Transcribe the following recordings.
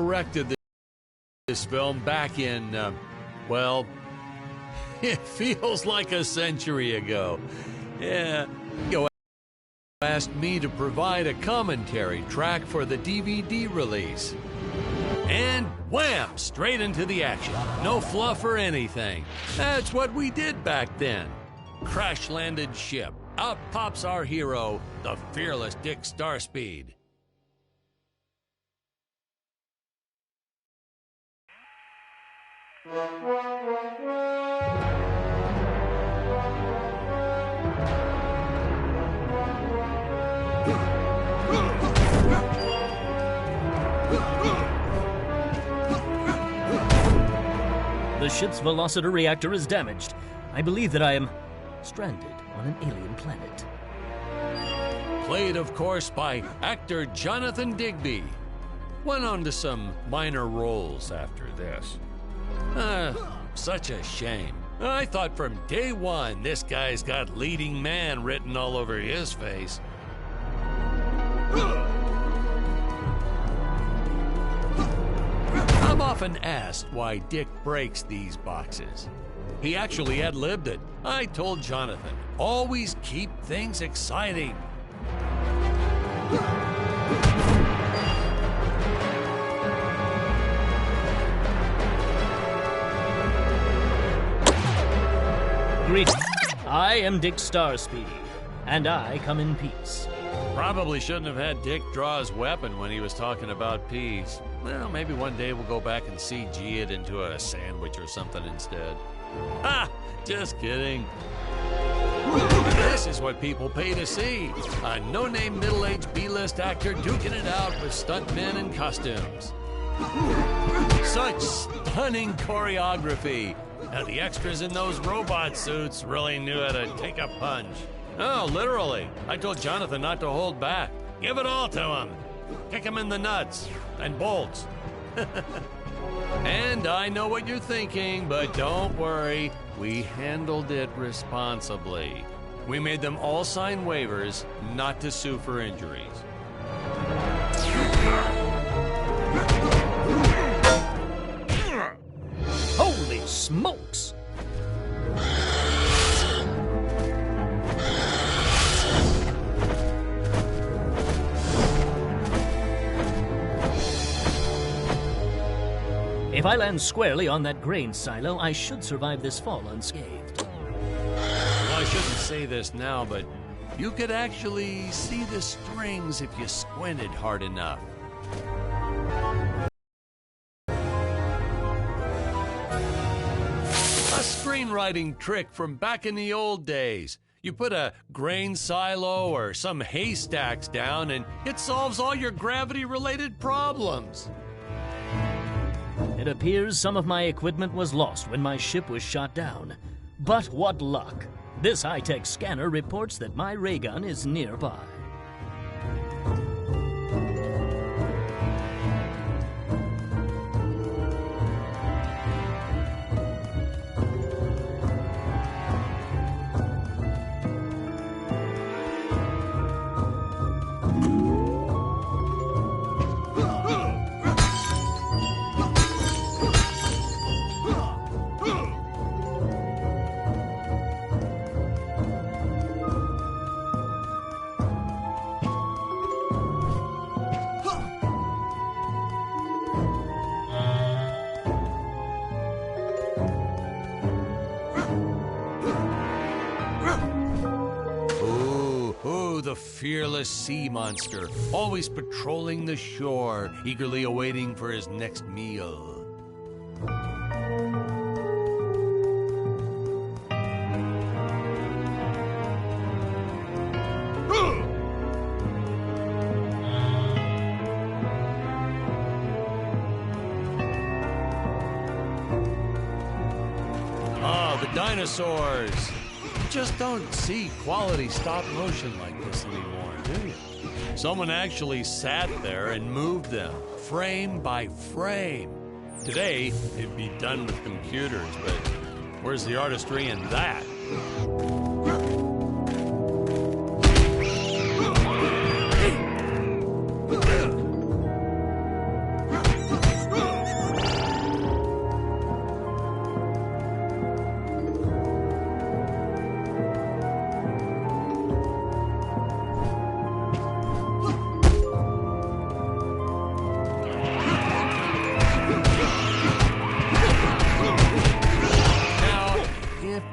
directed this film back in, well, it feels like a century ago. Yeah, you asked me to provide a commentary track for the DVD release. And wham! Straight into the action. No fluff or anything. That's what we did back then. Crash-landed ship. Out pops our hero, the fearless Dick Starspeed. The ship's velocity reactor is damaged. I believe that I am stranded on an alien planet. Played, of course, by actor Jonathan Digby. Went on to some minor roles after this. Such a shame. I thought from day one this guy's got leading man written all over his face. I'm often asked why Dick breaks these boxes. He actually ad-libbed it. I told Jonathan, always keep things exciting. Greetings. I am Dick Starspeed, and I come in peace. Probably shouldn't have had Dick draw his weapon when he was talking about peace. Well, maybe one day we'll go back and CG it into a sandwich or something instead. Ha! Just kidding. This is what people pay to see. A no-name middle-aged B-list actor duking it out with stuntmen in costumes. Such stunning choreography. Now, the extras in those robot suits really knew how to take a punch. Oh, literally. I told Jonathan not to hold back. Give it all to him. Kick him in the nuts and bolts. And I know what you're thinking, but don't worry. We handled it responsibly. We made them all sign waivers not to sue for injuries. Holy smokes! If I land squarely on that grain silo, I should survive this fall unscathed. Well, I shouldn't say this now, but you could actually see the strings if you squinted hard enough. A screenwriting trick from back in the old days. You put a grain silo or some haystacks down and it solves all your gravity-related problems. It appears some of my equipment was lost when my ship was shot down. But what luck! This high-tech scanner reports that my ray gun is nearby. The fearless sea monster, always patrolling the shore, eagerly awaiting for his next meal. Oh, the dinosaurs! You just don't see quality stop motion like this anymore, do you? Someone actually sat there and moved them, frame by frame. Today, it'd be done with computers, but where's the artistry in that?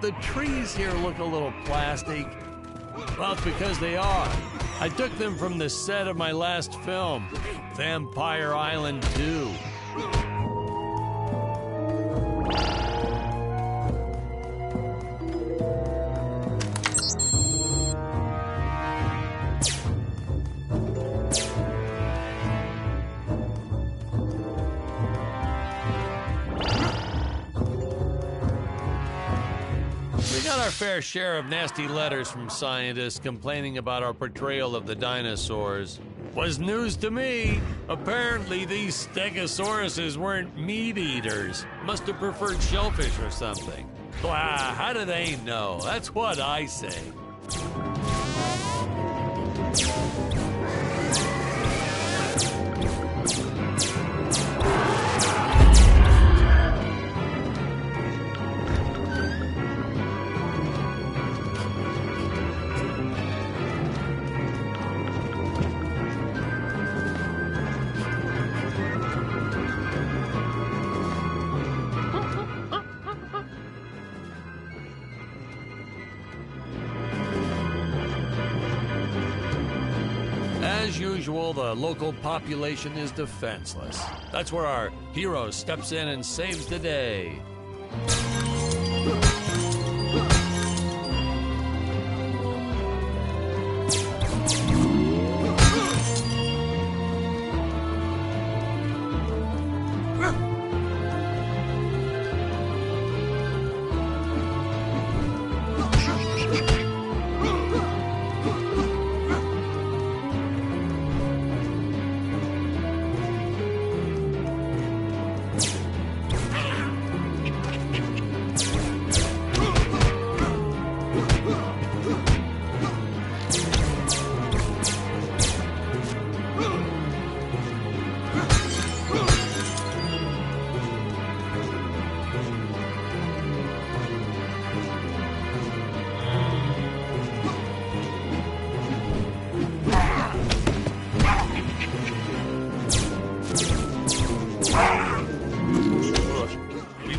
the trees here look a little plastic? Well, it's because they are. I took them from the set of my last film, Vampire Island 2. Our fair share of nasty letters from scientists complaining about our portrayal of the dinosaurs. Was news to me. Apparently these stegosauruses weren't meat eaters. Must have preferred shellfish or something. Wow, how do they know? That's what I say. As usual, the local population is defenseless. That's where our hero steps in and saves the day.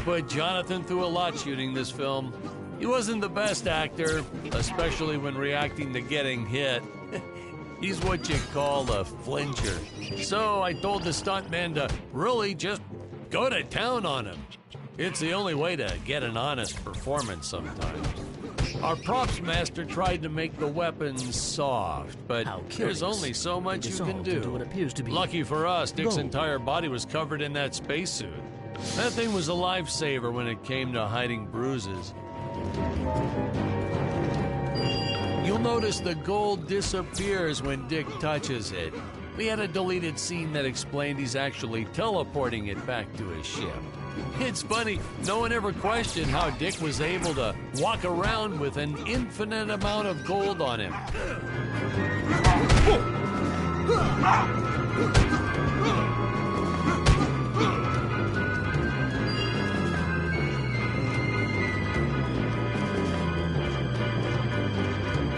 Put Jonathan through a lot shooting this film. He wasn't the best actor, especially when reacting to getting hit. He's what you call a flincher. So I told the stuntman to really just go to town on him. It's the only way to get an honest performance sometimes. Our props master tried to make the weapons soft, but there's only so much you can do. What appears to be Lucky for us, Dick's gold. entire body was covered in that spacesuit. That thing was a lifesaver when it came to hiding bruises. You'll notice the gold disappears when Dick touches it. We had a deleted scene that explained he's actually teleporting it back to his ship. It's funny, no one ever questioned how Dick was able to walk around with an infinite amount of gold on him.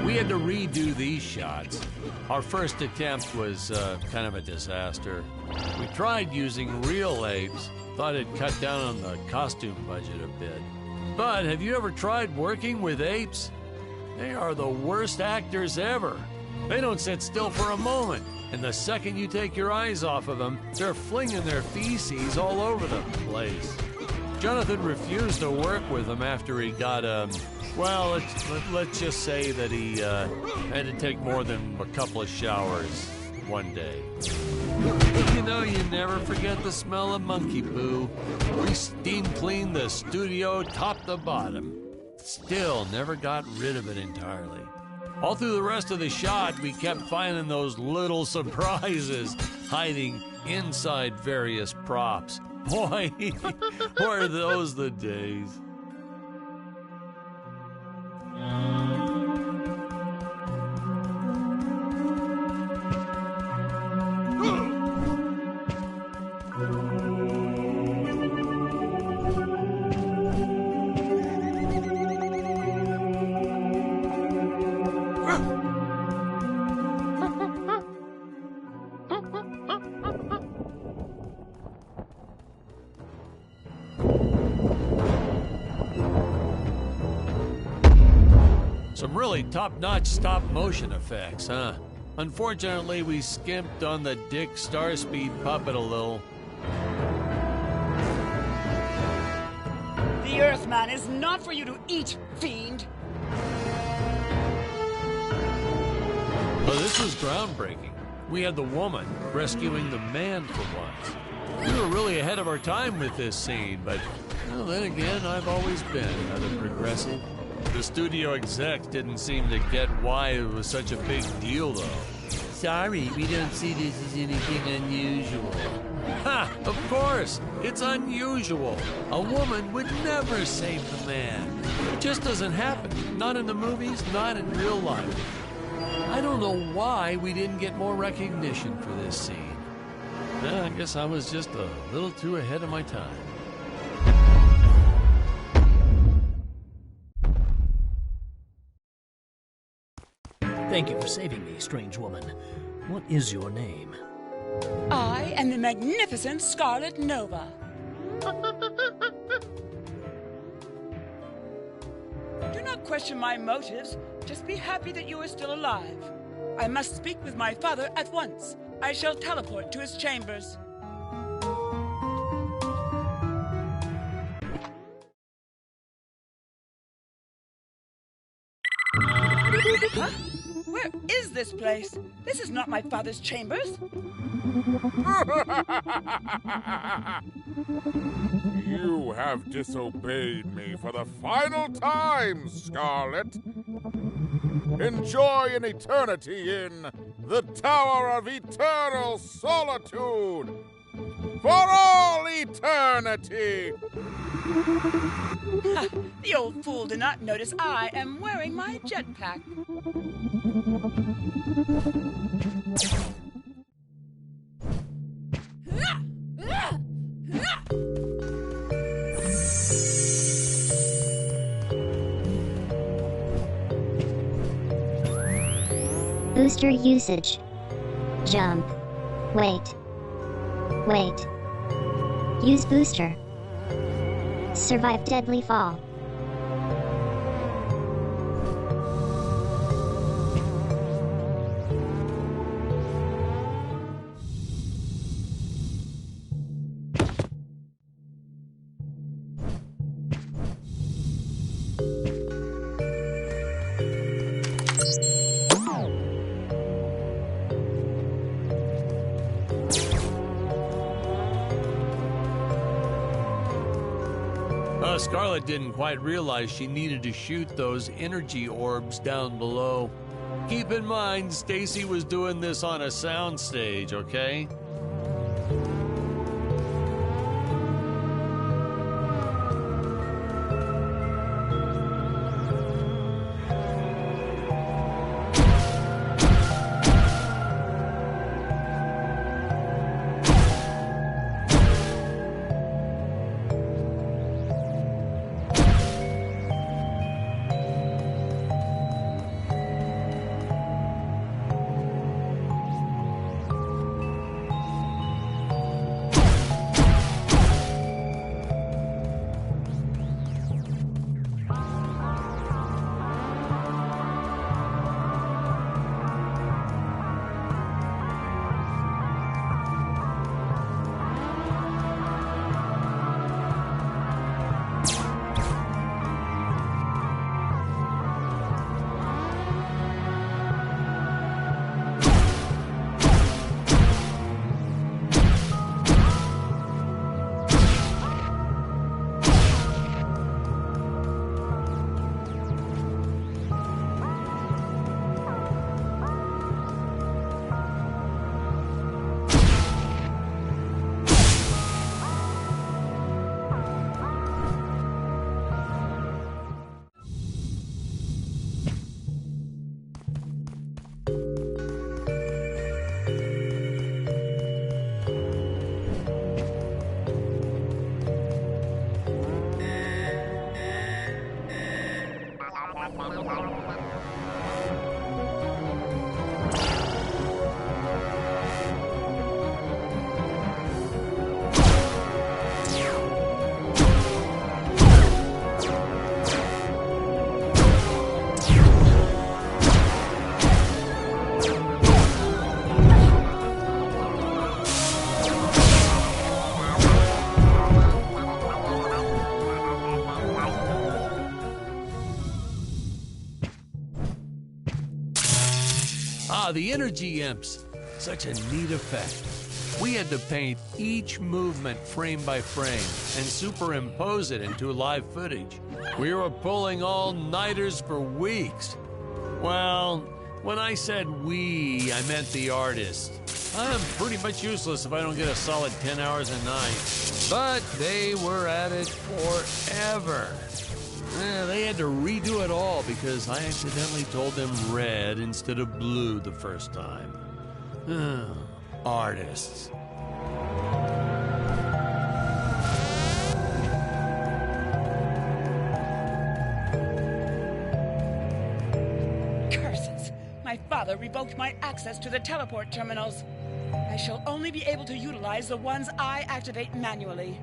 We had to redo these shots. Our first attempt was kind of a disaster. We tried using real apes, thought it'd cut down on the costume budget a bit. But have you ever tried working with apes? They are the worst actors ever. They don't sit still for a moment, and the second you take your eyes off of them, they're flinging their feces all over the place. Jonathan refused to work with them after he got well, let's just say that he had to take more than a couple of showers one day. You know, you never forget the smell of monkey poo. We steam cleaned the studio top to bottom. Still never got rid of it entirely. All through the rest of the shot, we kept finding those little surprises hiding inside various props. Boy, were those the days. Some really top-notch stop-motion effects, huh? Unfortunately, we skimped on the Dick Starspeed puppet a little. The Earthman is not for you to eat, fiend! Well, this was groundbreaking. We had the woman rescuing the man for once. We were really ahead of our time with this scene, but well, then again, I've always been another progressive. The studio execs didn't seem to get why it was such a big deal, though. Sorry, we don't see this as anything unusual. Ha! Of course! It's unusual. A woman would never save the man. It just doesn't happen. Not in the movies, not in real life. I don't know why we didn't get more recognition for this scene. Well, I guess I was just a little too ahead of my time. Thank you for saving me, strange woman. What is your name? I am the magnificent Scarlet Nova. Do not question my motives. Just be happy that you are still alive. I must speak with my father at once. I shall teleport to his chambers. Huh? Where is this place? This is not my father's chambers. You have disobeyed me for the final time, Scarlet. Enjoy an eternity in the Tower of Eternal Solitude for all eternity. Ha, the old fool did not notice I am wearing my jetpack. Booster usage. Jump. Wait. Wait. Use booster. Survive deadly fall. Scarlet didn't quite realize she needed to shoot those energy orbs down below. Keep in mind, Stacy was doing this on a soundstage, okay? the energy imps. Such a neat effect. We had to paint each movement frame by frame and superimpose it into live footage. We were pulling all-nighters for weeks. Well, when I said we, I meant the artists. I'm pretty much useless if I don't get a solid 10 hours a night. But they were at it forever. They had to redo it all because I accidentally told them red instead of blue the first time. Artists. Curses! My father revoked my access to the teleport terminals. I shall only be able to utilize the ones I activate manually.